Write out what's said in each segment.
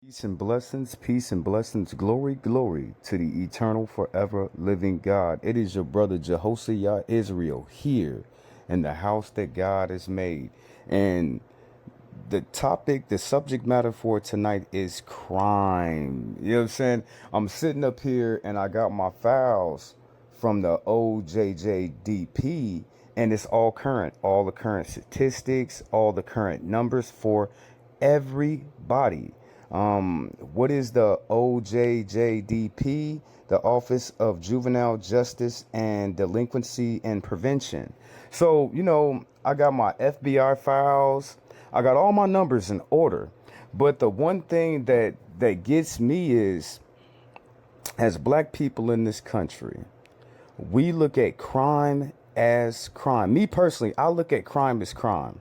Peace and blessings, glory, glory to the eternal, forever living God. It is your brother Jehoshaphat Israel here in the house that God has made. And the subject matter for tonight is crime. You know what I'm saying? I'm sitting up here and I got my files from the OJJDP, and it's all current, all the current statistics, all the current numbers for everybody. What is the OJJDP? The Office of Juvenile Justice and Delinquency and Prevention. So, I got my FBI files. I got all my numbers in order. But the one thing that gets me is, as black people in this country, we look at crime as crime. Me personally, I look at crime as crime.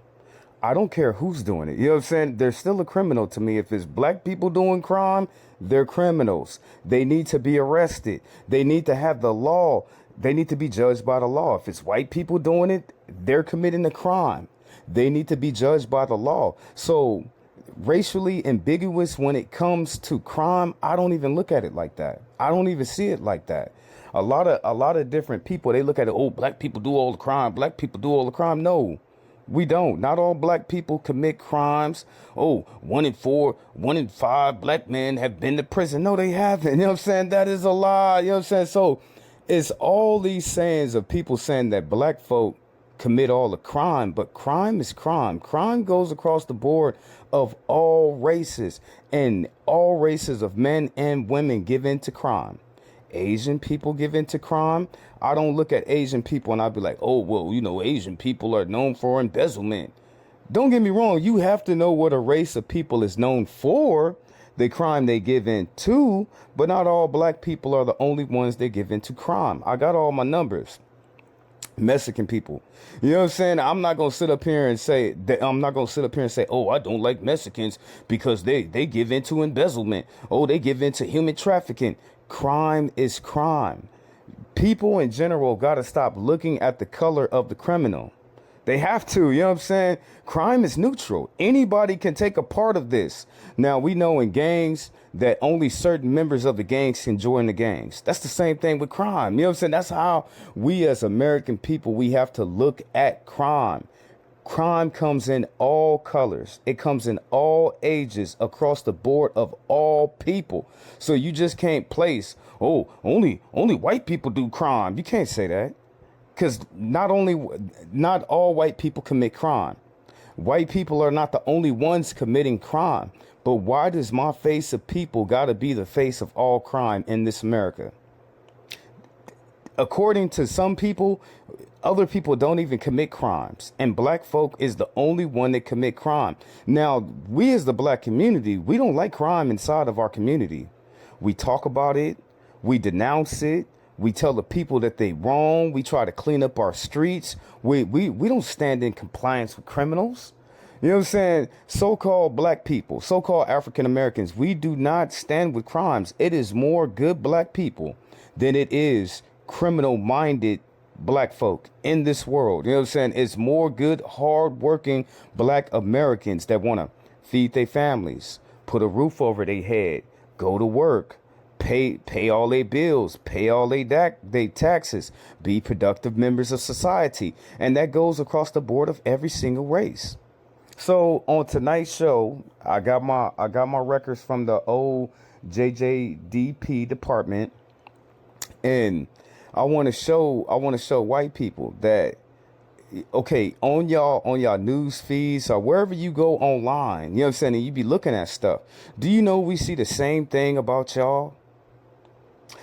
I don't care who's doing it. You know what I'm saying? They're still a criminal to me. If it's black people doing crime, they're criminals. They need to be arrested. They need to have the law. They need to be judged by the law. If it's white people doing it, they're committing a crime. They need to be judged by the law. So racially ambiguous when it comes to crime, I don't even look at it like that. I don't even see it like that. A lot of different people, they look at it, oh, black people do all the crime. Black people do all the crime. No. We don't. Not all black people commit crimes. Oh, 1 in 4, 1 in 5 black men have been to prison. No, they haven't. You know what I'm saying? That is a lie. You know what I'm saying? So it's all these sayings of people saying that black folk commit all the crime, but crime is crime. Crime goes across the board of all races, and all races of men and women give into crime. Asian people give into crime. I don't look at Asian people and I'll be like, oh, well, Asian people are known for embezzlement. Don't get me wrong. You have to know what a race of people is known for, the crime they give into, but not all black people are the only ones that give into crime. I got all my numbers. Mexican people. You know what I'm saying? I'm not going to sit up here and say that oh, I don't like Mexicans because they give into embezzlement. Oh, they give into human trafficking. Crime is crime. People in general got to stop looking at the color of the criminal. They have to, you know what I'm saying? Crime is neutral. Anybody can take a part of this. Now, we know in gangs that only certain members of the gangs can join the gangs. That's the same thing with crime. You know what I'm saying? That's how we as American people, we have to look at crime. Crime comes in all colors. It comes in all ages across the board of all people. So you just can't place, oh, only white people do crime. You can't say that. Because not all white people commit crime. White people are not the only ones committing crime. But why does my face of people got to be the face of all crime in this America? According to some people, other people don't even commit crimes. And black folk is the only one that commit crime. Now, we as the black community, we don't like crime inside of our community. We talk about it. We denounce it. We tell the people that they wrong. We try to clean up our streets. We don't stand in compliance with criminals. You know what I'm saying? So-called black people, so-called African Americans, we do not stand with crimes. It is more good black people than it is criminal-minded black folk in this world. You know what I'm saying? It's more good, hard-working black Americans that want to feed their families, put a roof over their head, go to work, pay all their bills, pay all their taxes, be productive members of society. And that goes across the board of every single race. So on tonight's show, I got my records from the OJJDP department, and I want to show white people that, okay, on y'all news feeds or wherever you go online, you know what I'm saying, and you be looking at stuff. Do you know we see the same thing about y'all?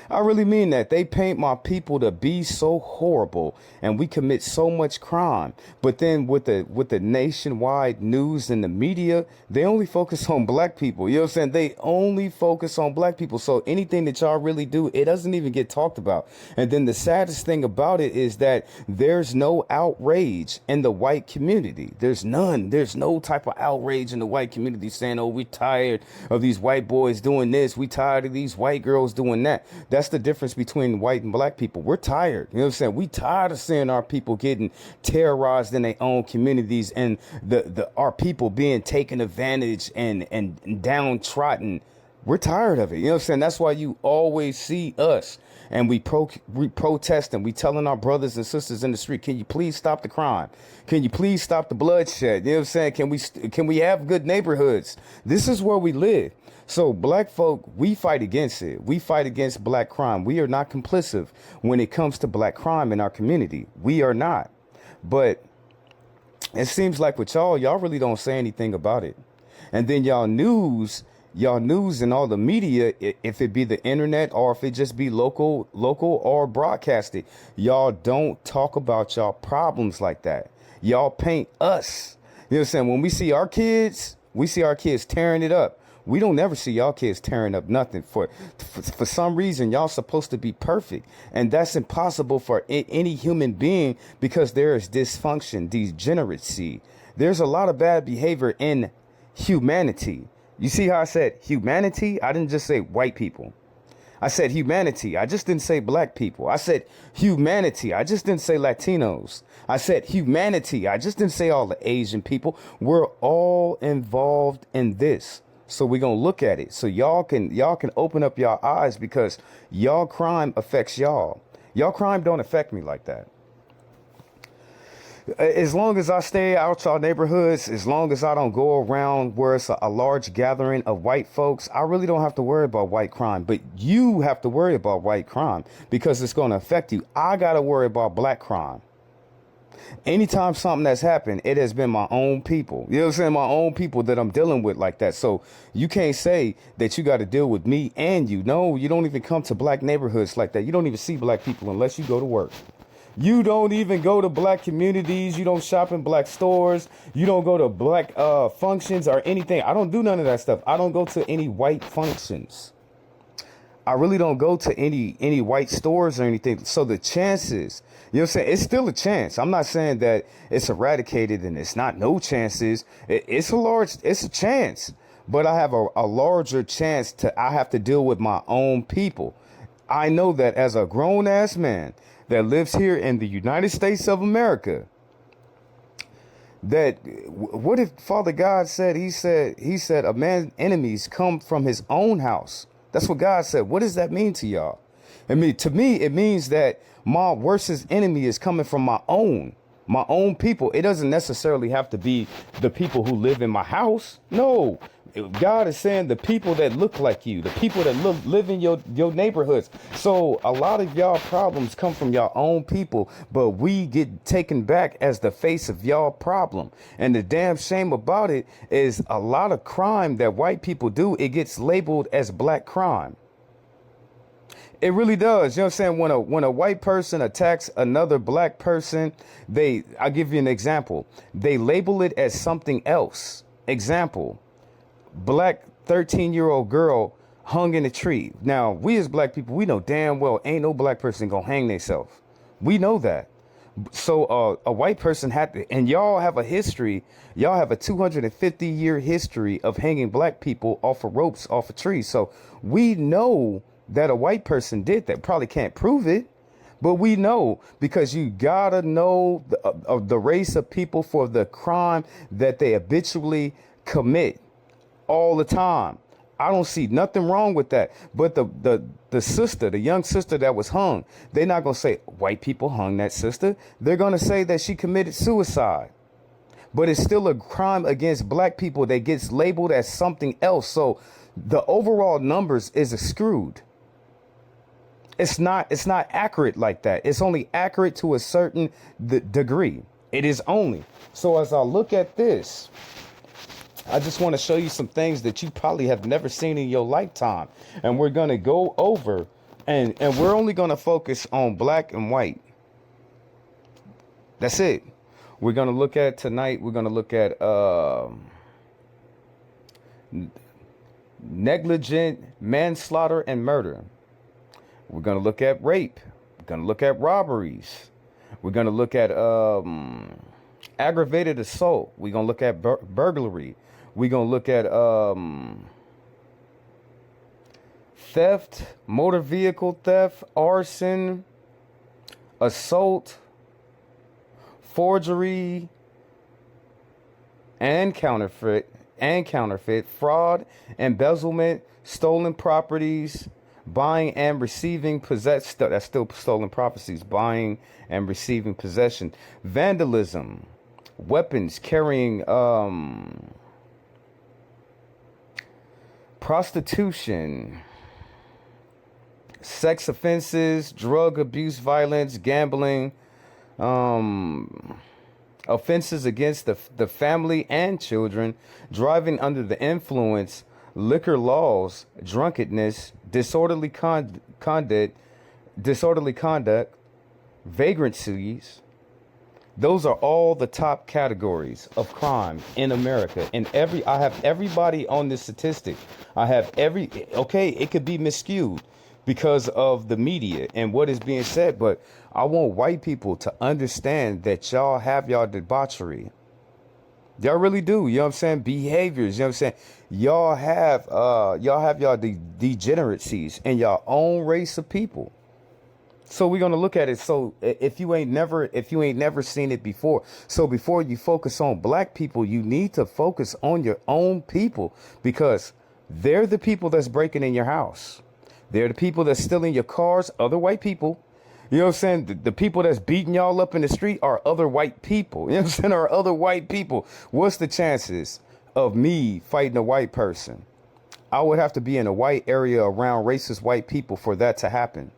I really mean that. They paint my people to be so horrible and we commit so much crime. But then with the nationwide news and the media, they only focus on black people. You know what I'm saying? They only focus on black people. So anything that y'all really do, it doesn't even get talked about. And then the saddest thing about it is that there's no outrage in the white community. There's none. There's no type of outrage in the white community saying, oh, we're tired of these white boys doing this. We tired of these white girls doing that. That's the difference between white and black people. We're tired. You know what I'm saying? We tired of seeing our people getting terrorized in their own communities, and the our people being taken advantage and downtrodden. We're tired of it. You know what I'm saying? That's why you always see us, and we protest, and we telling our brothers and sisters in the street, can you please stop the crime? Can you please stop the bloodshed? You know what I'm saying? Can we have good neighborhoods? This is where we live. So black folk, we fight against it. We fight against black crime. We are not complicit when it comes to black crime in our community. We are not. But it seems like with y'all really don't say anything about it. And then y'all news and all the media, if it be the internet or if it just be local or broadcasted, y'all don't talk about y'all problems like that. Y'all paint us. You know what I'm saying? When we see our kids tearing it up. We don't never see y'all kids tearing up nothing. For some reason, y'all supposed to be perfect. And that's impossible for any human being, because there is dysfunction, degeneracy. There's a lot of bad behavior in humanity. You see how I said humanity? I didn't just say white people. I said humanity. I just didn't say black people. I said humanity. I just didn't say Latinos. I said humanity. I just didn't say all the Asian people. We're all involved in this. So we're going to look at it. So y'all can open up y'all eyes, because y'all crime affects y'all. Y'all crime don't affect me like that. As long as I stay out y'all neighborhoods, as long as I don't go around where it's a large gathering of white folks, I really don't have to worry about white crime. But you have to worry about white crime, because it's going to affect you. I got to worry about black crime. Anytime something that's happened, it has been my own people. You know what I'm saying? My own people that I'm dealing with like that. So you can't say that you got to deal with me and you. No, you don't even come to black neighborhoods like that. You don't even see black people unless you go to work. You don't even go to black communities. You don't shop in black stores. You don't go to black functions or anything. I don't do none of that stuff. I don't go to any white functions. I really don't go to any white stores or anything. So the chances, you know what I'm saying? It's still a chance. I'm not saying that it's eradicated and it's not no chances. It's a chance. But I have a larger chance I have to deal with my own people. I know that as a grown ass man that lives here in the United States of America, that what if Father God said, he said a man's enemies come from his own house. That's what God said. What does that mean to y'all? I mean, to me, it means that my worstest enemy is coming from my own people. It doesn't necessarily have to be the people who live in my house. No, God is saying the people that look like you, the people that live in your neighborhoods. So a lot of y'all problems come from your own people, but we get taken back as the face of y'all problem. And the damn shame about it is a lot of crime that white people do, it gets labeled as black crime. It really does. You know what I'm saying? When a white person attacks another black person, I'll give you an example. They label it as something else. Example, black 13-year-old girl hung in a tree. Now, we as black people, we know damn well ain't no black person gonna hang themselves. We know that. So a white person had to, and y'all have a history, y'all have a 250-year history of hanging black people off of ropes, off of trees. So we know that a white person did that. Probably can't prove it, but we know, because you gotta know the race of people for the crime that they habitually commit all the time. I don't see nothing wrong with that. But the sister, the young sister that was hung, they're not gonna say white people hung that sister. They're gonna say that she committed suicide. But it's still a crime against black people that gets labeled as something else. So the overall numbers is skewed. It's not accurate like that. It's only accurate to a certain degree. It is only. So as I look at this, I just want to show you some things that you probably have never seen in your lifetime. And we're going to go over, and we're only going to focus on black and white. That's it. We're going to look at tonight, we're going to look at negligent manslaughter and murder. We're going to look at rape. We're going to look at robberies. We're going to look at aggravated assault. We're going to look at burglary. We're going to look at theft, motor vehicle theft, arson, assault, forgery, and counterfeit, fraud, embezzlement, stolen properties, buying and receiving possession. That's still stolen properties. Buying and receiving possession, vandalism, weapons carrying, prostitution, sex offenses, drug abuse, violence, gambling, offenses against the family and children, driving under the influence, liquor laws, drunkenness, disorderly conduct, vagrancies. Those are all the top categories of crime in America. And I have everybody on this statistic. Okay, it could be miscued because of the media and what is being said, but I want white people to understand that y'all have y'all debauchery. Y'all really do. You know what I'm saying? Behaviors. You know what I'm saying? Y'all have y'all degeneracies in your own race of people. So we're gonna look at it. So if you ain't never seen it before, so before you focus on black people, you need to focus on your own people, because they're the people that's breaking in your house. They're the people that's stealing your cars, other white people. You know what I'm saying? The people that's beating y'all up in the street are other white people. You know what I'm saying? Are other white people. What's the chances of me fighting a white person? I would have to be in a white area around racist white people for that to happen.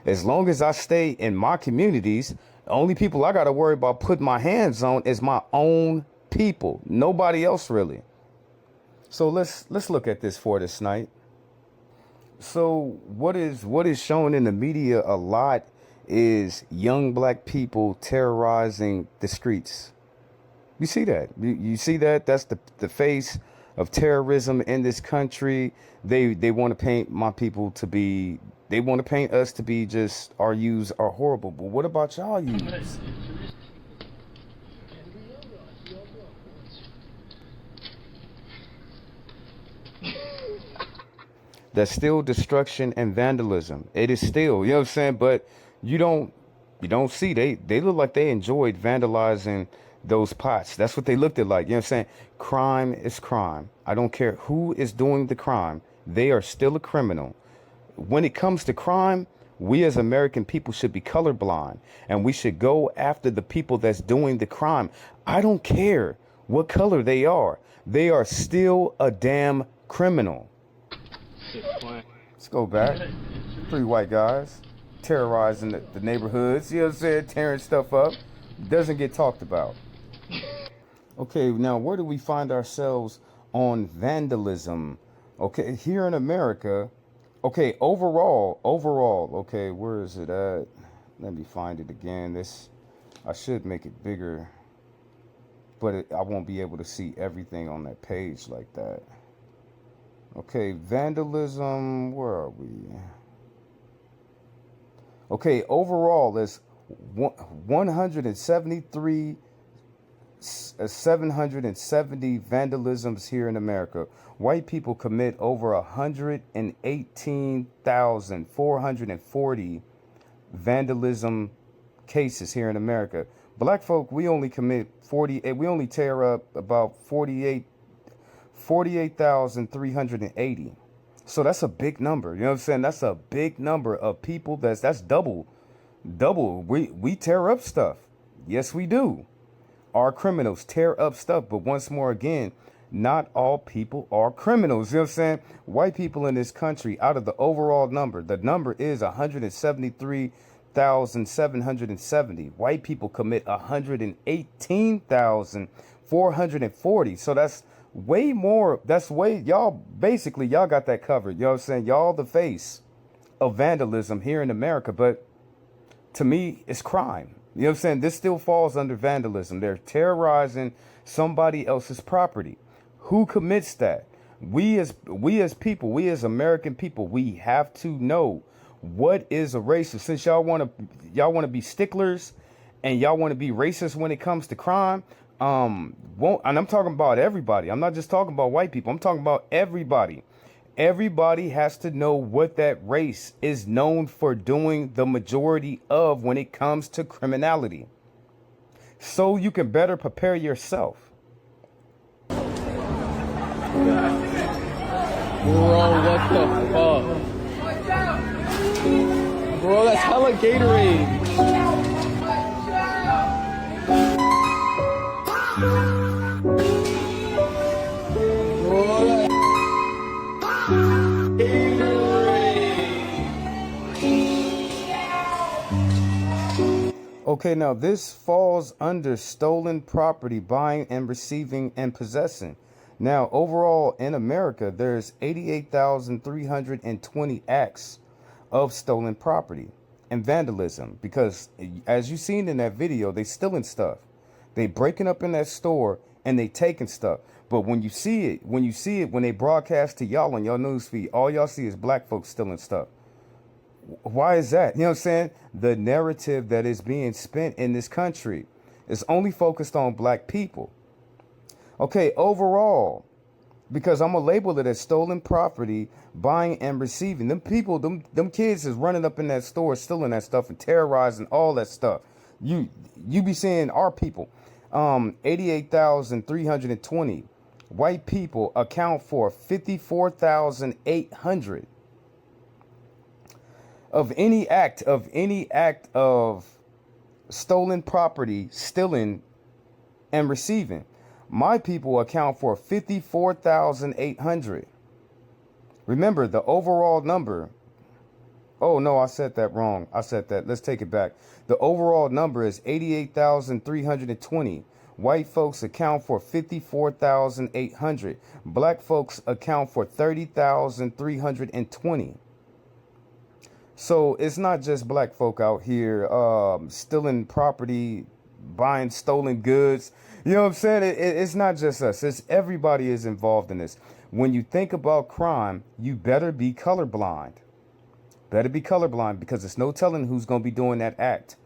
As long as I stay in my communities, the only people I got to worry about putting my hands on is my own people. Nobody else really. So let's look at this for this night. So what is shown in the media a lot is young black people terrorizing the streets. You see that? You see that? That's the face of terrorism in this country. They want to paint my people to be. They want to paint us to be just our youths are horrible. But what about y'all youths? That's still destruction and vandalism. It is still, you know what I'm saying? But you don't see, they look like they enjoyed vandalizing those pots. That's what they looked at like. You know what I'm saying? Crime is crime. I don't care who is doing the crime. They are still a criminal. When it comes to crime, we as American people should be colorblind, and we should go after the people that's doing the crime. I don't care what color they are. They are still a damn criminal. Let's go back. 3 white guys terrorizing the neighborhoods, you know what I'm saying? Tearing stuff up. Doesn't get talked about. Okay, now where do we find ourselves on vandalism? Okay, here in America. Okay, overall, okay, where is it at? Let me find it again. I should make it bigger, but I won't be able to see everything on that page like that. Okay, vandalism, where are we? Okay, overall, there's 770 vandalisms here in America. White people commit over 118,440 vandalism cases here in America. Black folk, we only tear up about 48,380. So that's a big number. You know what I'm saying? That's a big number of people. That's double. We tear up stuff. Yes, we do. Our criminals tear up stuff. But once more again, not all people are criminals. You know what I'm saying? White people in this country, out of the overall number, the number is 173,770. White people commit 118,440. So that's way more. Y'all got that covered. You know what I'm saying? Y'all the face of vandalism here in America. But to me, it's crime. You know what I'm saying? This still falls under vandalism. They're terrorizing somebody else's property. Who commits that? We as people, we as American people, we have to know what is a racist. Since y'all want to be sticklers and y'all want to be racist when it comes to crime, and I'm talking about everybody. I'm not just talking about white people. I'm talking about everybody. Everybody has to know what that race is known for doing the majority of when it comes to criminality, so you can better prepare yourself. Bro, what the fuck? Bro, that's hella Gatorade. Okay, now this falls under stolen property, buying and receiving and possessing. Now, overall in America, there's 88,320 acts of stolen property and vandalism, because as you seen in that video, they stealing stuff. They breaking up in that store and they taking stuff. But when you see it, when they broadcast to y'all on your news feed, all y'all see is black folks stealing stuff. Why is that? You know what I'm saying? The narrative that is being spent in this country is only focused on black people. Okay, overall, because I'm going to label it as stolen property, buying and receiving. Them people, them kids is running up in that store, stealing that stuff and terrorizing all that stuff. You be seeing our people. 88,320. White people account for 54,800. Of any act of stolen property, stealing and receiving, my people account for 54,800. Remember the overall number. Oh no, I said that wrong. Let's take it back. The overall number is 88,320. White folks account for 54,800. Black folks account for 30,320. So it's not just black folk out here stealing property, buying stolen goods. You know what I'm saying? It's not just us. It's everybody is involved in this. When you think about crime, you better be colorblind. Because it's no telling who's going to be doing that act.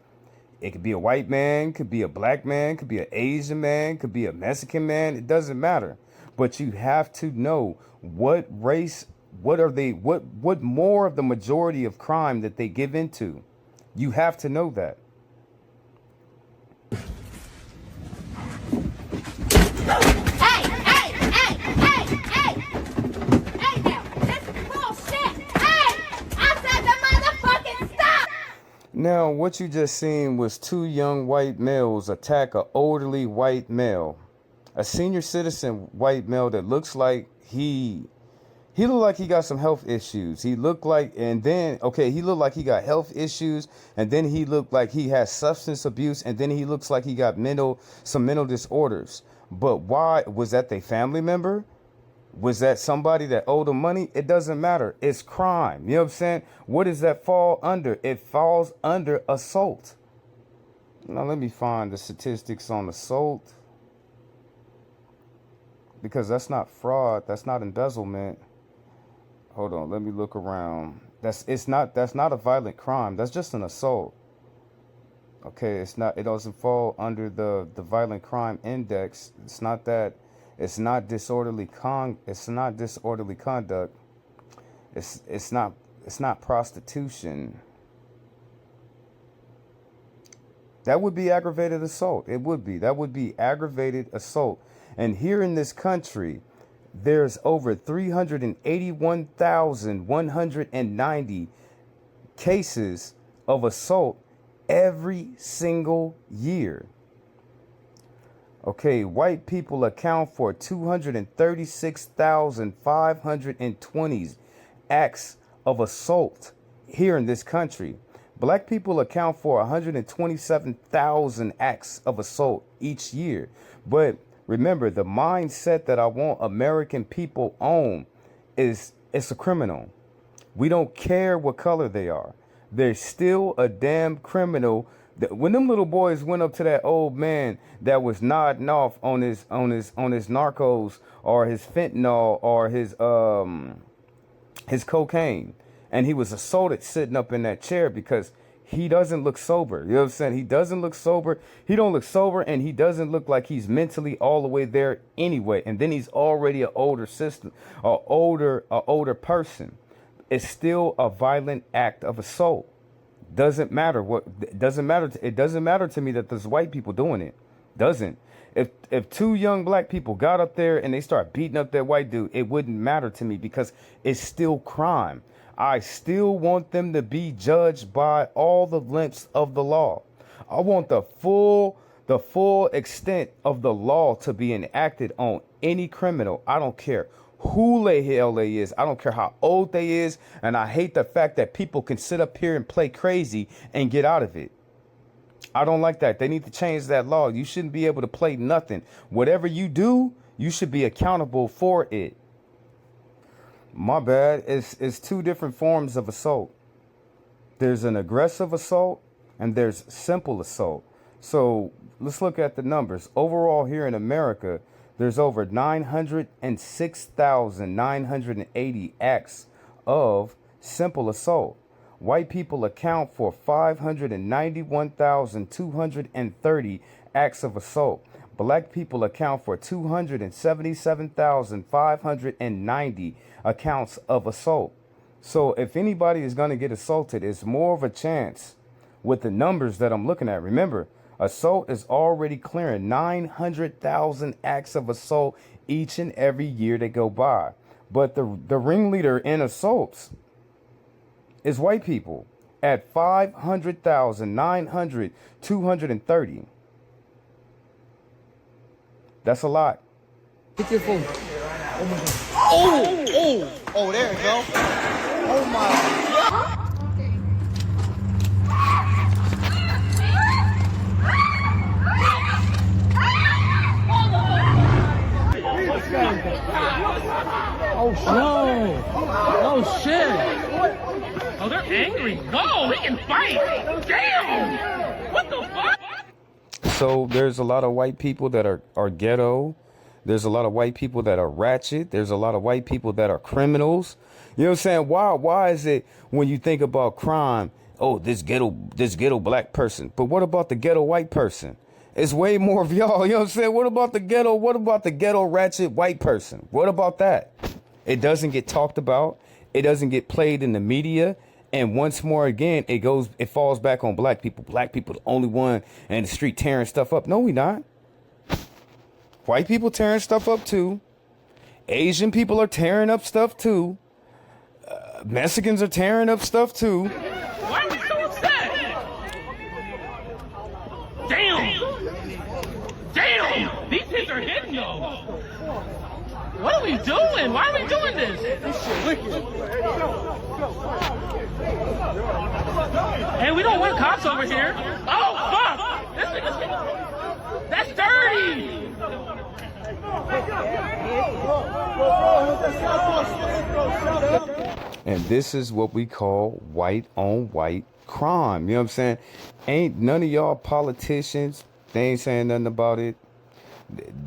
It could be a white man, could be a black man, could be an Asian man, could be a Mexican man. It doesn't matter. But you have to know what race. What more of the majority of crime that they give into? You have to know that. Hey now, this is bullshit. Hey, I said the motherfucking stop. Now, what you just seen was two young white males attack an elderly white male, a senior citizen white male that looks like he looked like he got some health issues. He looked like he got health issues, and then he looked like he has substance abuse, and then he looks like he got some mental disorders. But why? Was that their family member? Was that somebody that owed them money? It doesn't matter. It's crime. You know what I'm saying? What does that fall under? It falls under assault. Now let me find the statistics on assault, because that's not fraud. That's not embezzlement. Hold on, let me look around. That's not a violent crime. That's just an assault. Okay, it doesn't fall under the violent crime index. It's not that. It's not disorderly conduct. It's not prostitution. That would be aggravated assault. That would be aggravated assault. And here in this country, there's over 381,190 cases of assault every single year. Okay, white people account for 236,520 acts of assault here in this country. Black people account for 127,000 acts of assault each year. But remember, the mindset that I want American people own is it's a criminal. We don't care what color they are. They're still a damn criminal. When them little boys went up to that old man that was nodding off on his narcos or his fentanyl or his cocaine, and he was assaulted sitting up in that chair because he doesn't look sober. You know what I'm saying? He doesn't look sober. He don't look sober, and he doesn't look like he's mentally all the way there anyway. And then he's already an older older person. It's still a violent act of assault. Doesn't matter what. It doesn't matter. It doesn't matter to me that there's white people doing it. Doesn't. If two young black people got up there and they start beating up that white dude, it wouldn't matter to me because it's still crime. I still want them to be judged by all the lengths of the law. I want the full extent of the law to be enacted on any criminal. I don't care who the hell they is. I don't care how old they is. And I hate the fact that people can sit up here and play crazy and get out of it. I don't like that. They need to change that law. You shouldn't be able to play nothing. Whatever you do, you should be accountable for it. My bad. It's two different forms of assault. There's an aggressive assault and there's simple assault. So let's look at the numbers. Overall here in America, there's over 906,980 acts of simple assault. White people account for 591,230 acts of assault. Black people account for 277,590 accounts of assault. So if anybody is going to get assaulted, it's more of a chance with the numbers that I'm looking at. Remember, assault is already clearing 900,000 acts of assault each and every year that go by. But the ringleader in assaults is white people at 500,230. That's a lot. Pick your phone. Oh my God. Oh, there you go. Oh my God. Oh shit. Oh, they're angry. Go, we can fight. Damn. What the fuck? So there's a lot of white people that are ghetto. There's a lot of white people that are ratchet. There's a lot of white people that are criminals. You know what I'm saying? Why is it when you think about crime, oh, this ghetto black person, but what about the ghetto white person? It's way more of y'all. You know what I'm saying? What about the ghetto ratchet white person? What about that? It doesn't get talked about. It doesn't get played in the media. And once more again, it falls back on black people. Black people, the only one in the street tearing stuff up. No, we not. White people tearing stuff up too. Asian people are tearing up stuff too. Mexicans are tearing up stuff too. Why are we so upset? Damn! These hits are hitting yo. What are we doing? Why are we doing this? This shit wicked. Hey, we don't want cops over here. Oh, fuck! That's dirty! And this is what we call white on white crime. You know what I'm saying? Ain't none of y'all politicians, they ain't saying nothing about it.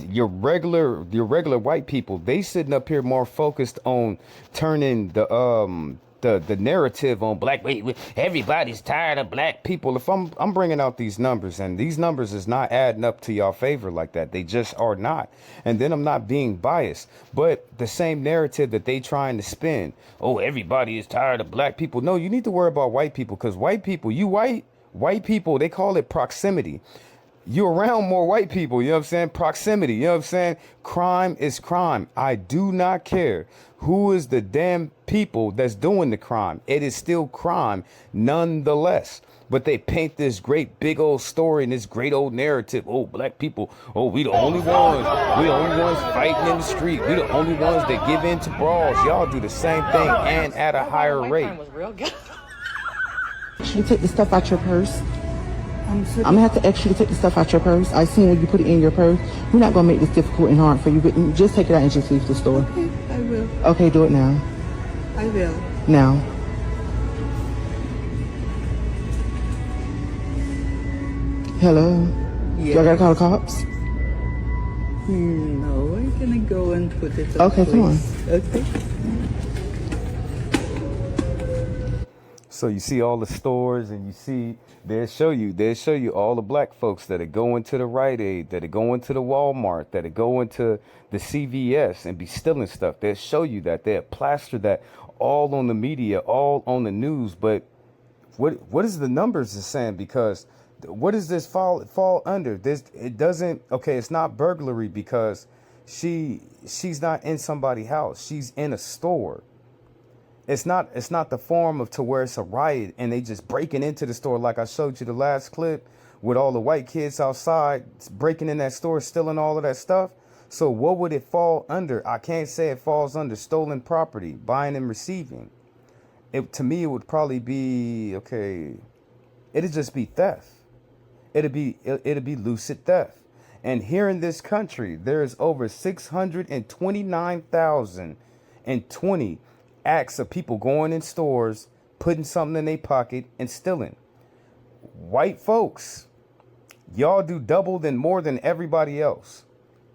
Your regular white people, they sitting up here more focused on turning the narrative on black. Wait, everybody's tired of black people. If I'm bringing out these numbers, and these numbers is not adding up to y'all favor like that. They just are not. And then I'm not being biased, but the same narrative that they trying to spin. Oh, everybody is tired of black people. No, you need to worry about white people, because white people, white people, they call it proximity. You're around more white people, you know what I'm saying? Proximity, you know what I'm saying? Crime is crime. I do not care who is the damn people that's doing the crime. It is still crime nonetheless. But they paint this great big old story and this great old narrative. Oh, black people. Oh, we the only ones. We the only ones fighting in the street. We the only ones that give in to brawls. Y'all do the same thing and at a higher rate. You take the stuff out your purse. I'm gonna have to ask you to take the stuff out your purse. I seen when you put it in your purse. We're not gonna make this difficult and hard for you, but just take it out and just leave the store. Okay, I will. Okay, do it now. I will. Now. Hello? Yes. Do I gotta call the cops? No, I'm gonna go and put it Okay, come on. Okay. So you see all the stores, and you see they'll show you all the black folks that are going to the Rite Aid, that are going to the Walmart, that are going to the CVS and be stealing stuff. They'll show you that. They'll plaster that all on the media, all on the news. But what is the numbers is saying? Because what does this fall under? This, it doesn't. Okay, it's not burglary because she's not in somebody's house. She's in a store. It's not the form of to where it's a riot and they just breaking into the store like I showed you the last clip with all the white kids outside breaking in that store, stealing all of that stuff. So what would it fall under? I can't say it falls under stolen property, buying and receiving. To me, it would probably be, okay, it'd just be theft. It'd be lucid theft. And here in this country, there's over 629,020 acts of people going in stores, putting something in their pocket and stealing. White folks, y'all do double than more than everybody else.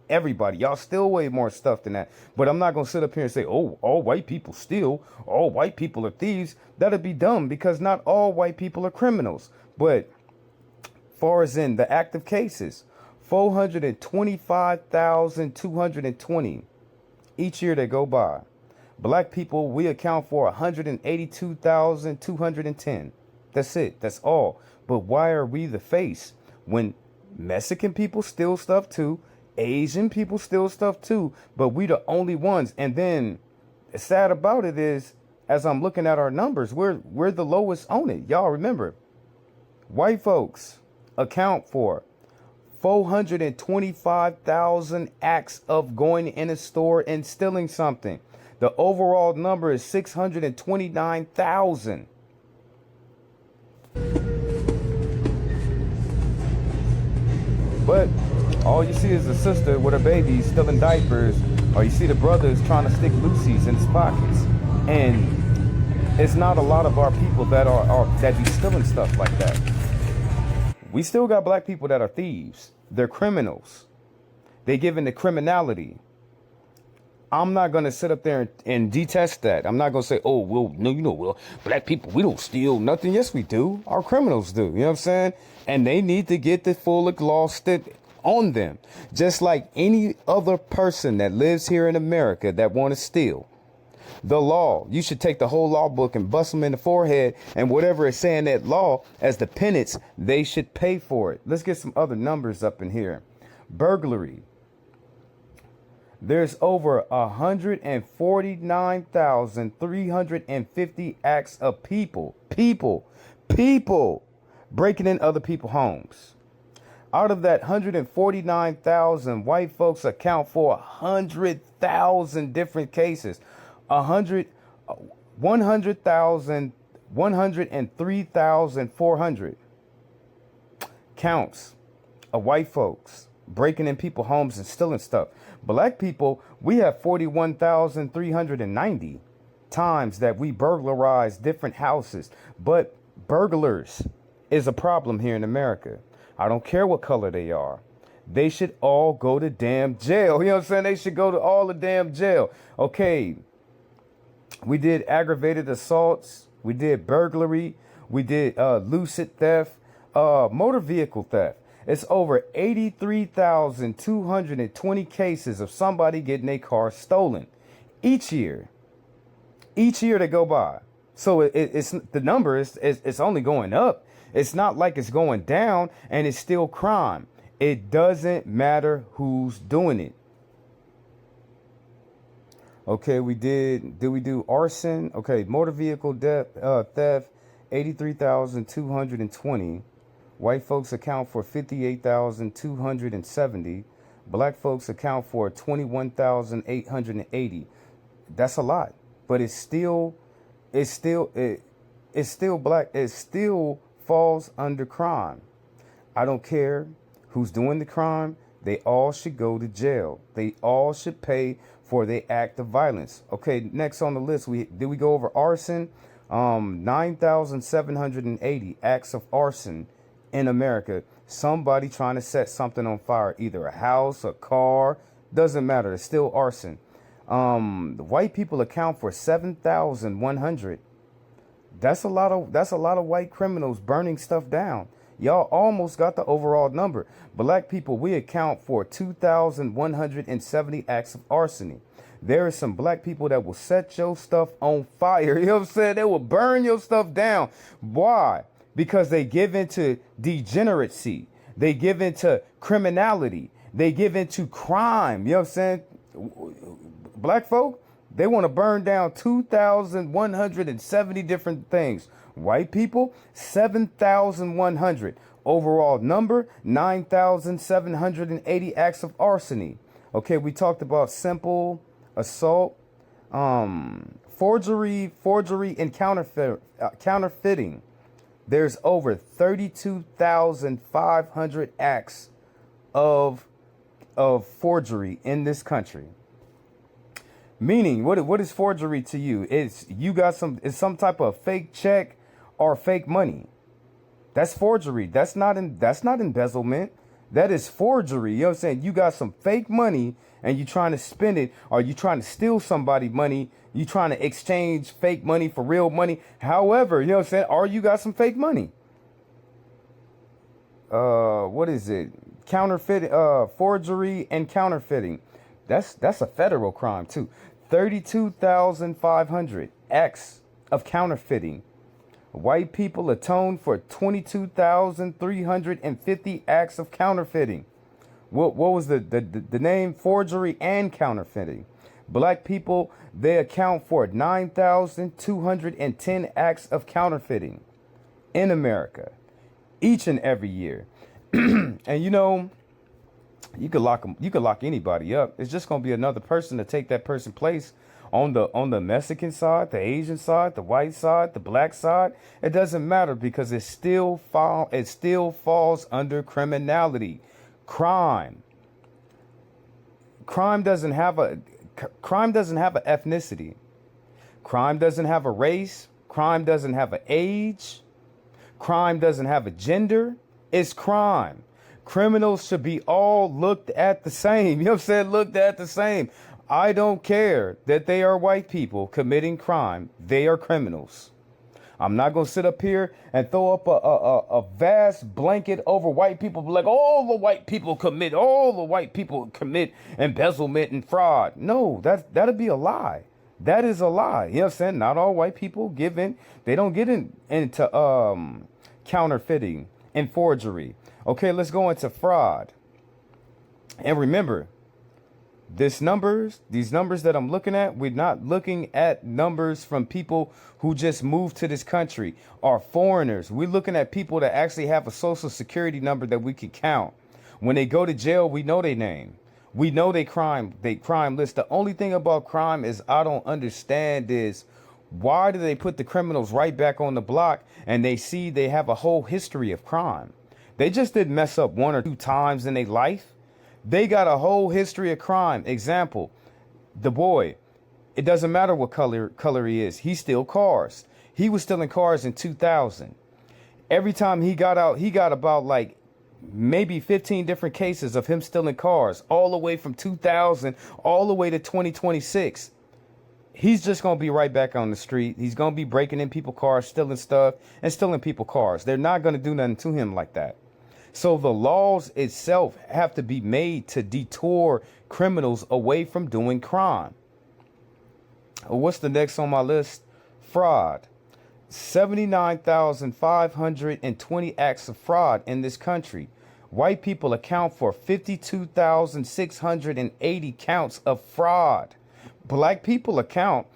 Everybody, y'all steal way more stuff than that. But I'm not going to sit up here and say, oh, all white people steal, all white people are thieves. That'd be dumb because not all white people are criminals. But far as in the active cases, 425,220 each year that go by. Black people, we account for 182,210. That's it. That's all. But why are we the face when Mexican people steal stuff too? Asian people steal stuff too, but we the only ones. And then the sad about it is, as I'm looking at our numbers, we're the lowest on it. Y'all remember, white folks account for 425,000 acts of going in a store and stealing something. The overall number is 629,000. But all you see is a sister with her baby stealing diapers, or you see the brothers trying to stick Lucy's in his pockets. And it's not a lot of our people that that be stealing stuff like that. We still got black people that are thieves. They're criminals. They give in to criminality. I'm not going to sit up there and detest that. I'm not going to say, oh, well, no, well, black people, we don't steal nothing. Yes, we do. Our criminals do. You know what I'm saying? And they need to get the full gloss on them. Just like any other person that lives here in America that want to steal. The law, you should take the whole law book and bust them in the forehead, and whatever is saying that law as the penance, they should pay for it. Let's get some other numbers up in here. Burglary. There's over 149,350 acts of people breaking in other people's homes. Out of that 149,000, white folks account for 100,000 different cases. 103,400 counts of white folks breaking in people's homes and stealing stuff. Black people, we have 41,390 times that we burglarize different houses. But burglars is a problem here in America. I don't care what color they are. They should all go to damn jail. You know what I'm saying? They should go to all the damn jail. Okay. We did aggravated assaults. We did burglary. We did lucid theft, motor vehicle theft. It's over 83,220 cases of somebody getting a car stolen each year. Each year they go by. So it's the number is only going up. It's not like it's going down, and it's still crime. It doesn't matter who's doing it. Okay, did we do arson? Okay, motor vehicle theft, 83,220. White folks account for 58,270. Black folks account for 21,880. That's a lot, but it's still black. It still falls under crime. I don't care who's doing the crime. They all should go to jail. They all should pay for their act of violence. Okay, next on the list, we go over arson? 9,780 acts of arson in America. Somebody trying to set something on fire, either a house, a car, doesn't matter. It's still arson. The white people account for 7,100. That's a lot of white criminals burning stuff down. Y'all almost got the overall number. Black people, we account for 2,170 acts of arson. There are some black people that will set your stuff on fire. You know what I'm saying? They will burn your stuff down. Why? Because they give into degeneracy. They give into criminality. They give into crime. You know what I'm saying? Black folk, they want to burn down 2,170 different things. White people, 7,100. Overall number, 9,780 acts of arson. Okay, we talked about simple assault, forgery, and counterfeiting. There's over 32,500 acts of forgery in this country. Meaning, what is forgery to you? It's some type of fake check or fake money. That's forgery. That's not embezzlement. That is forgery. You know what I'm saying? You got some fake money and you trying to spend it, or you trying to steal somebody's money. You trying to exchange fake money for real money. However, you know what I'm saying? Or you got some fake money. What is it? Counterfeit, forgery and counterfeiting. That's a federal crime too. 32,500 acts of counterfeiting. White people atone for 22,350 acts of counterfeiting. What was the name? Forgery and counterfeiting. Black people, they account for 9,210 acts of counterfeiting in America each and every year. And you know, you could lock anybody up. It's just going to be another person to take that person's place on the Mexican side, the Asian side, the white side, the black side. It doesn't matter because it still falls under criminality. Crime doesn't have an ethnicity. Crime doesn't have a race. Crime doesn't have an age. Crime doesn't have a gender. It's crime. Criminals should be all looked at the same. You know what I'm saying? Looked at the same. I don't care that they are white people committing crime. They are criminals. I'm not going to sit up here and throw up a vast blanket over white people, like all the white people commit embezzlement and fraud. No, that'd be a lie. That is a lie. You know what I'm saying? Not all white people give in. They don't get into counterfeiting and forgery. Okay, let's go into fraud. And remember, these numbers that I'm looking at, we're not looking at numbers from people who just moved to this country or foreigners. We're looking at people that actually have a social security number that we can count. When they go to jail, we know their name. We know they crime list. The only thing about crime is I don't understand is why do they put the criminals right back on the block and they see they have a whole history of crime? They just didn't mess up one or two times in their life. They got a whole history of crime. Example, the boy, it doesn't matter what color he is. He steals cars. He was stealing cars in 2000. Every time he got out, he got about like maybe 15 different cases of him stealing cars all the way from 2000 all the way to 2026. He's just going to be right back on the street. He's going to be breaking in people's cars, stealing stuff and stealing people's cars. They're not going to do nothing to him like that. So the laws itself have to be made to detour criminals away from doing crime. What's the next on my list? Fraud. 79,520 acts of fraud in this country. White people account for 52,680 counts of fraud. Black people account.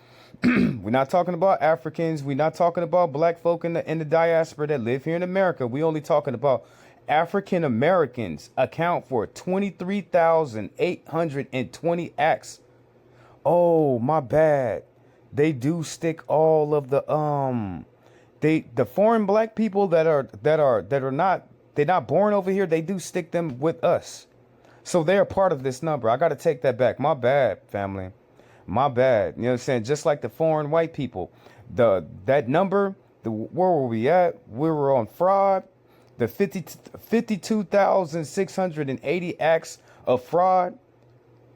We're not talking about Africans. We're not talking about black folk in the diaspora that live here in America. We're only talking about African Americans account for 23,820 acts. Oh, my bad. They do stick all of the foreign black people that are not, they're not born over here. They do stick them with us. So they're part of this number. I got to take that back. My bad, family. My bad. You know what I'm saying? Just like the foreign white people, that number, where were we at? We were on fraud. The 52,680 acts of fraud.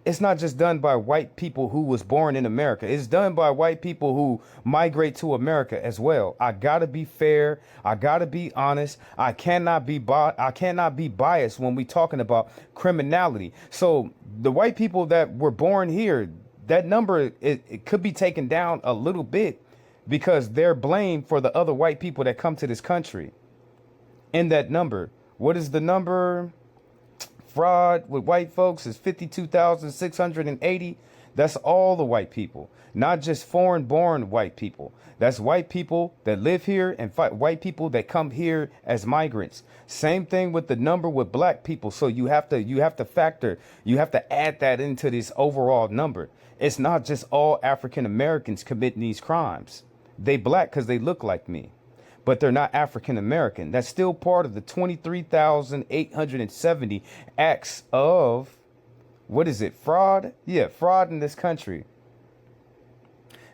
it's not just done by white people who was born in America. It's done by white people who migrate to America as well. I gotta be fair. I gotta be honest. I cannot be biased when we talking about criminality. So the white people that were born here, that number, it could be taken down a little bit because they're blamed for the other white people that come to this country. In that number, what is the number? Fraud with white folks is 52,680. That's all the white people, not just foreign born white people. That's white people that live here and white people that come here as migrants. Same thing with the number with black people. So you have to add that into this overall number. It's not just all African Americans committing these crimes. They black because they look like me, but they're not African American. That's still part of the 23,870 acts of, what is it, fraud? Yeah, fraud in this country.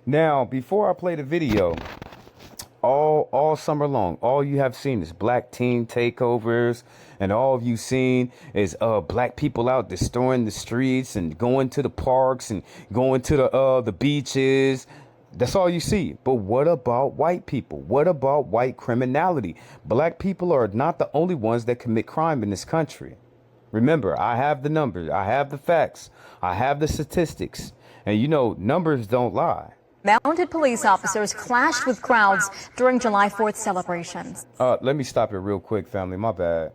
Now, before I play the video, all summer long, all you have seen is black teen takeovers, and all of you seen is black people out destroying the streets and going to the parks and going to the beaches. That's all you see. But what about white people? What about white criminality? Black people are not the only ones that commit crime in this country. Remember, I have the numbers. I have the facts. I have the statistics. And you know, numbers don't lie. Mounted police officers clashed with crowds during July 4th celebrations. Let me stop it real quick, family. My bad.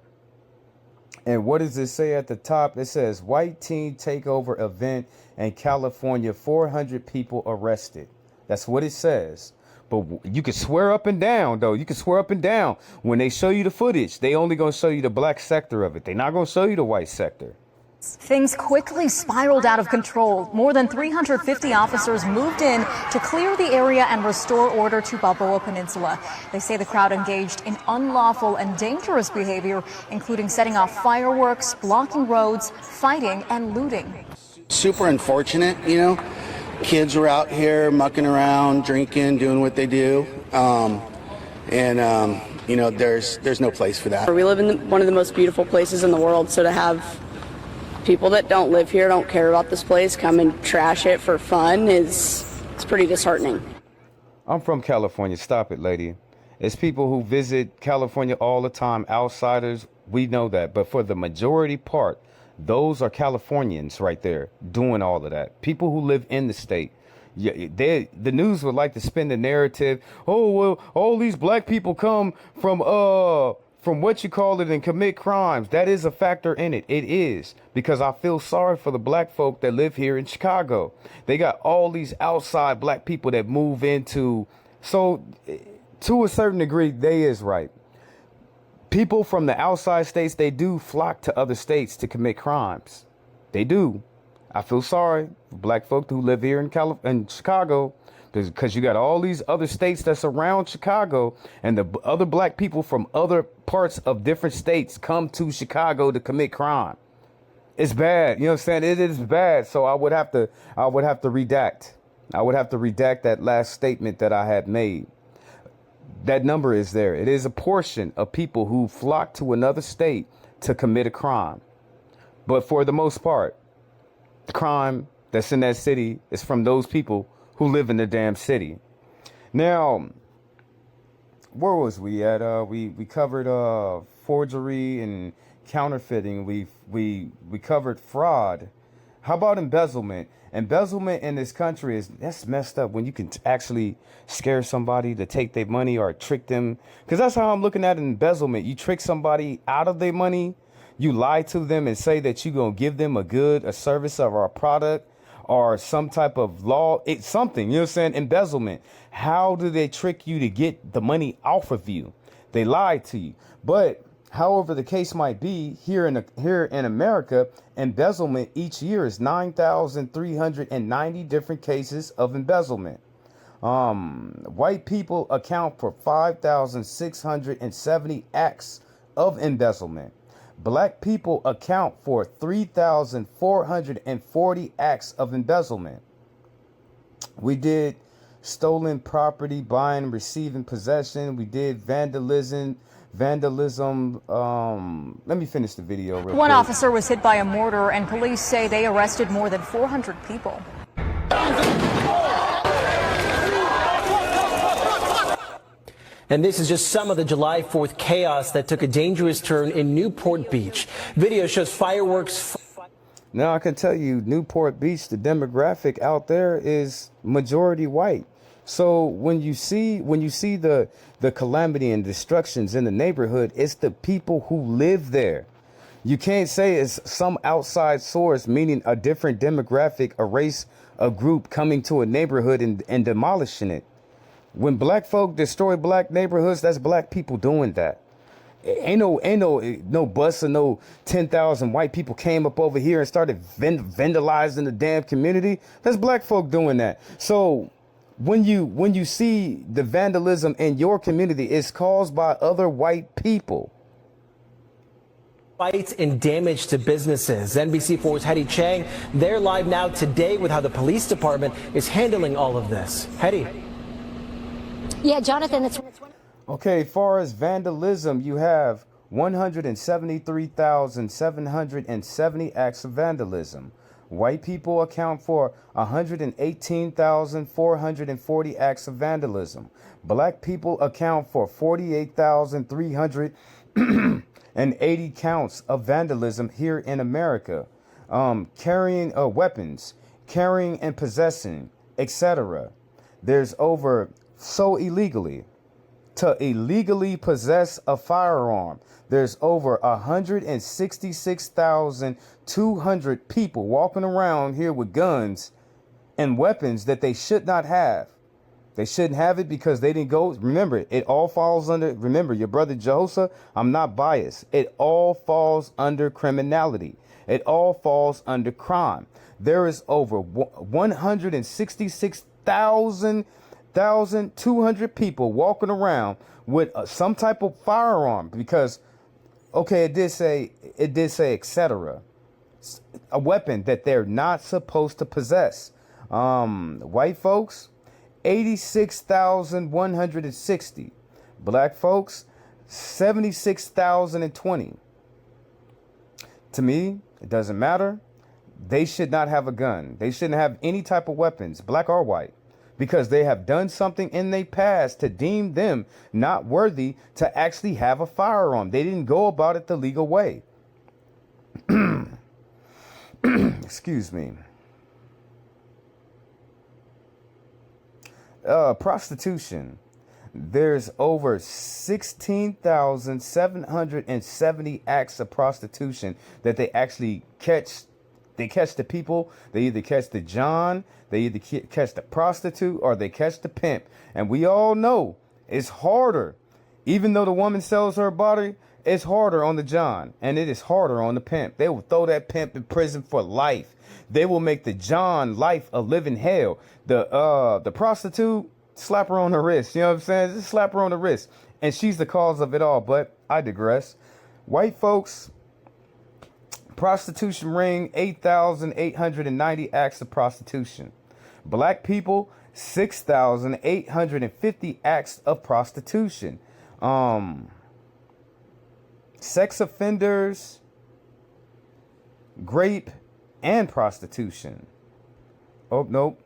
And what does it say at the top? It says, white teen takeover event in California, 400 people arrested. That's what it says. But you can swear up and down, though. You can swear up and down. When they show you the footage, they only going to show you the black sector of it. They're not going to show you the white sector. Things quickly spiraled out of control. More than 350 officers moved in to clear the area and restore order to Balboa Peninsula. They say the crowd engaged in unlawful and dangerous behavior, including setting off fireworks, blocking roads, fighting, and looting. Super unfortunate, you know. Kids were out here mucking around, drinking, doing what they do, you know, there's no place for that. We live in one of the most beautiful places in the world, so to have people that don't live here, don't care about this place, come and trash it for fun it's pretty disheartening. I'm from California. Stop it, lady. It's people who visit California all the time, outsiders. We know that. But for the majority part, those are Californians right there doing all of that. People who live in the state. Yeah, the news would like to spin the narrative. Oh, well, all these black people come from what you call it and commit crimes. That is a factor in it. It is, because I feel sorry for the black folk that live here in Chicago. They got all these outside black people that move into. So to a certain degree, they is right. People from the outside states, they do flock to other states to commit crimes. They do. I feel sorry for black folk who live here in Chicago, because you got all these other states that's around Chicago, and the other black people from other parts of different states come to Chicago to commit crime. It's bad. You know what I'm saying? It is bad. So I would have to redact. I would have to redact that last statement that I had made. That number is there. It is a portion of people who flock to another state to commit a crime. But for the most part, the crime that's in that city is from those people who live in the damn city. Now, where was we at? We covered forgery and counterfeiting. We covered fraud. How about embezzlement? Embezzlement in this country that's messed up, when you can actually scare somebody to take their money or trick them. Because that's how I'm looking at embezzlement. You trick somebody out of their money. You lie to them and say that you're going to give them a service or a product or some type of law. It's something, you know what I'm saying? Embezzlement. How do they trick you to get the money off of you? They lie to you. But however the case might be, here in America, embezzlement each year is 9,390 different cases of embezzlement. White people account for 5,670 acts of embezzlement. Black people account for 3,440 acts of embezzlement. We did stolen property, buying, receiving, possession. We did vandalism. Let me finish the video real quick. One officer was hit by a mortar, and police say they arrested more than 400 people. And this is just some of the July 4th chaos that took a dangerous turn in Newport Beach. Video shows fireworks. Now I can tell you, Newport Beach, the demographic out there is majority white. So when you see the calamity and destructions in the neighborhood, it's the people who live there. You can't say it's some outside source, meaning a different demographic, a race, a group coming to a neighborhood and demolishing it. When black folk destroy black neighborhoods, that's black people doing that. Ain't no bus or no 10,000 white people came up over here and started vandalizing the damn community. That's black folk doing that. So when you see the vandalism in your community, it's caused by other white people. Fights and damage to businesses. NBC4's Hetty Chang, they're live now today with how the police department is handling all of this. Hetty. Yeah, Jonathan, it's... Okay, as far as vandalism, you have 173,770 acts of vandalism. White people account for 118,440 acts of vandalism. Black people account for 48,380 counts of vandalism here in America. Carrying weapons, carrying and possessing, etc. There's over illegally. To illegally possess a firearm, there's over 166,200 people walking around here with guns and weapons that they should not have. They shouldn't have it because they didn't go. Remember, it all falls under, remember, your brother Jehoshaphat, I'm not biased. It all falls under criminality. It all falls under crime. There is over 166,200 people walking around with some type of firearm because, okay, it did say etc. A weapon that they're not supposed to possess. White folks, 86,160. Black folks, 76,020. To me, it doesn't matter. They should not have a gun. They shouldn't have any type of weapons, black or white, because they have done something in their past to deem them not worthy to actually have a firearm. They didn't go about it the legal way. Excuse me. Prostitution. There's over 16,770 acts of prostitution that they actually catch. They catch the people. They either catch the John, they either catch the prostitute, or they catch the pimp. And we all know it's harder. Even though the woman sells her body, it's harder on the John, and it is harder on the pimp. They will throw that pimp in prison for life. They will make the John life a living hell. The prostitute, slap her on the wrist. You know what I'm saying? Just slap her on the wrist. And she's the cause of it all. But I digress. White folks, prostitution ring, 8,890 acts of prostitution. Black people, 6,850 acts of prostitution. Sex offenders, rape, and prostitution. Oh, nope.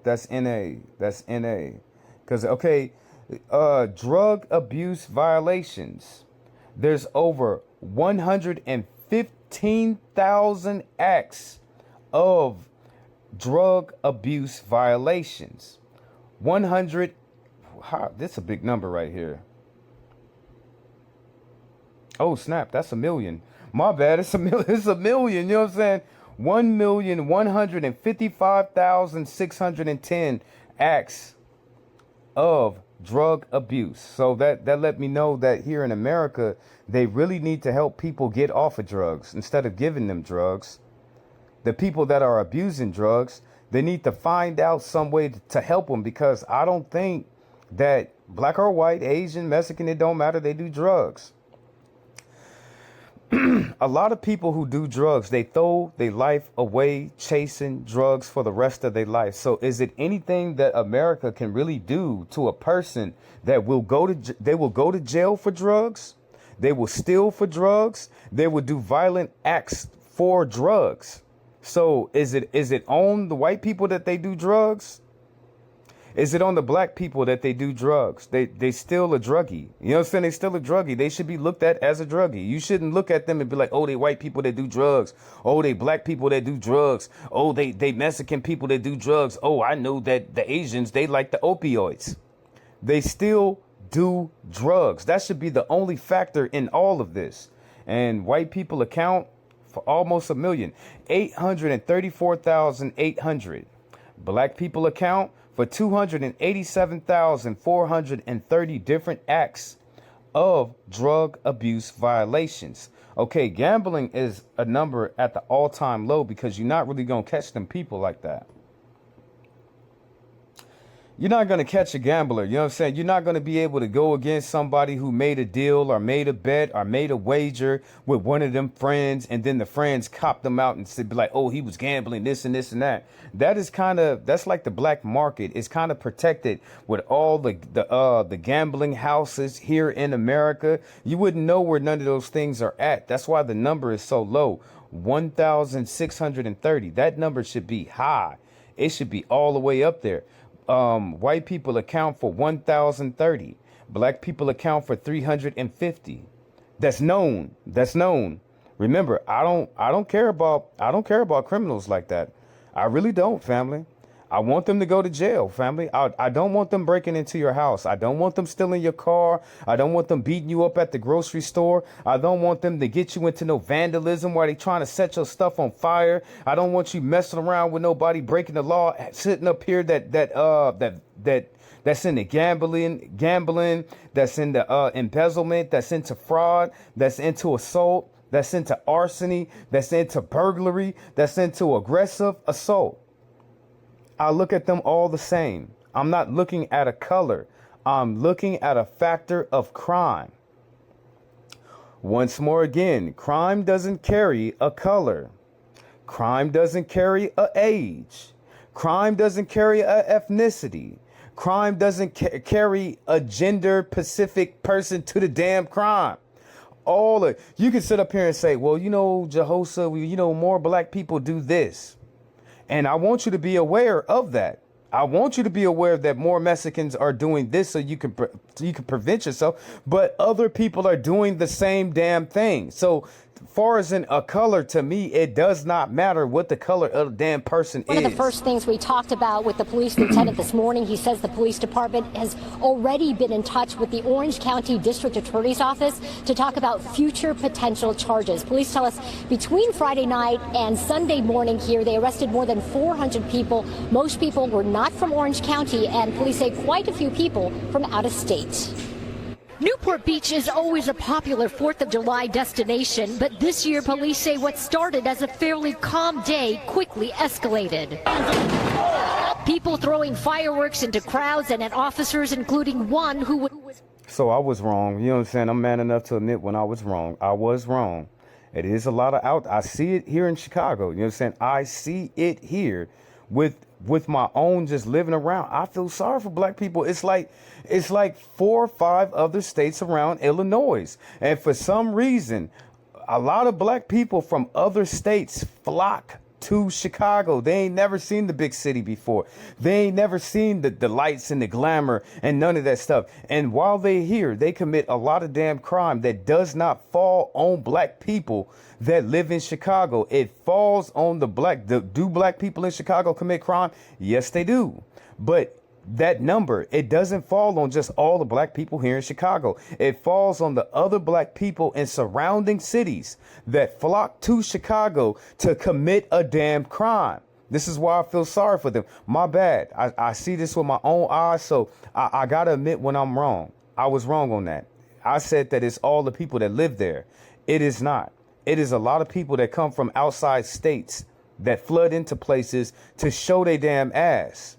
That's NA. That's NA. Because, okay, drug abuse violations. There's over 115,000 acts of drug abuse violations. 100. This is a big number right here. Oh, snap. That's a million. My bad. It's a million. It's a million. You know what I'm saying? 1,155,610 acts of drug abuse. So that let me know that here in America, they really need to help people get off of drugs instead of giving them drugs. The people that are abusing drugs, they need to find out some way to help them, because I don't think that black or white, Asian, Mexican, it don't matter. They do drugs. A lot of people who do drugs, they throw their life away chasing drugs for the rest of their life. So is it anything that America can really do to a person that will go to jail for drugs? They will steal for drugs. They will do violent acts for drugs. So is it on the white people that they do drugs? Is it on the black people that they do drugs? They still a druggie. You know what I'm saying? They still a druggie. They should be looked at as a druggie. You shouldn't look at them and be like, oh, they white people that do drugs. Oh, they black people that do drugs. Oh, they Mexican people that do drugs. Oh, I know that the Asians, they like the opioids. They still do drugs. That should be the only factor in all of this. And white people account for almost 1 million. 834,800. Black people account for 287,430 different acts of drug abuse violations. Okay, gambling is a number at the all-time low because you're not really going to catch them people like that. You're not going to catch a gambler. You know what I'm saying? You're not going to be able to go against somebody who made a deal or made a bet or made a wager with one of them friends, and then the friends cop them out and be like, oh, he was gambling this and this and that. That's like the black market. It's kind of protected with all the gambling houses here in America. You wouldn't know where none of those things are at. That's why the number is so low. 1,630. That number should be high. It should be all the way up there. White people account for 1,030. Black people account for 350. That's known. Remember, I don't care about criminals like that. I really don't, family. I want them to go to jail, family. I don't want them breaking into your house. I don't want them stealing your car. I don't want them beating you up at the grocery store. I don't want them to get you into no vandalism while they trying to set your stuff on fire. I don't want you messing around with nobody breaking the law, sitting up here that's in the gambling, that's in the embezzlement, that's into fraud, that's into assault, that's into arson, that's into burglary, that's into aggressive assault. I look at them all the same. I'm not looking at a color. I'm looking at a factor of crime. Once more again, crime doesn't carry a color. Crime doesn't carry a age. Crime doesn't carry a ethnicity. Crime doesn't carry a gender specific person to the damn crime. You can sit up here and say, well, Jehosa, more black people do this. And I want you to be aware of that. I want you to be aware that more Mexicans are doing this so you can prevent yourself. But other people are doing the same damn thing. So far as in a color, to me, it does not matter what the color of the damn person is. One of the first things we talked about with the police lieutenant this morning, he says the police department has already been in touch with the Orange County District Attorney's Office to talk about future potential charges. Police tell us between Friday night and Sunday morning here, they arrested more than 400 people. Most people were not from Orange County, and police say quite a few people from out of state. Newport Beach is always a popular 4th of July destination, but this year police say what started as a fairly calm day quickly escalated. People throwing fireworks into crowds and at officers, including one who would... So I was wrong. You know what I'm saying? I'm man enough to admit when I was wrong. I was wrong. It is a lot of I see it here in Chicago. You know what I'm saying? I see it here with my own just living around. I feel sorry for black people. It's like 4 or 5 other states around Illinois. And for some reason, a lot of black people from other states flock to Chicago. They ain't never seen the big city before. They ain't never seen the lights and the glamour and none of that stuff. And while they're here, they commit a lot of damn crime that does not fall on black people that live in Chicago. It falls on the black. Do black people in Chicago commit crime? Yes, they do. But that number, it doesn't fall on just all the black people here in Chicago. It falls on the other black people in surrounding cities that flock to Chicago to commit a damn crime. This is why I feel sorry for them. My bad. I see this with my own eyes, so I got to admit when I'm wrong. I was wrong on that. I said that it's all the people that live there. It is not. It is a lot of people that come from outside states that flood into places to show their damn ass.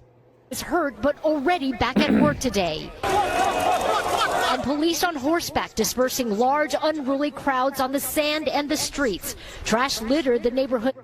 is hurt but already back at work today. And police on horseback dispersing large unruly crowds on the sand and the streets. Trash littered the neighborhood.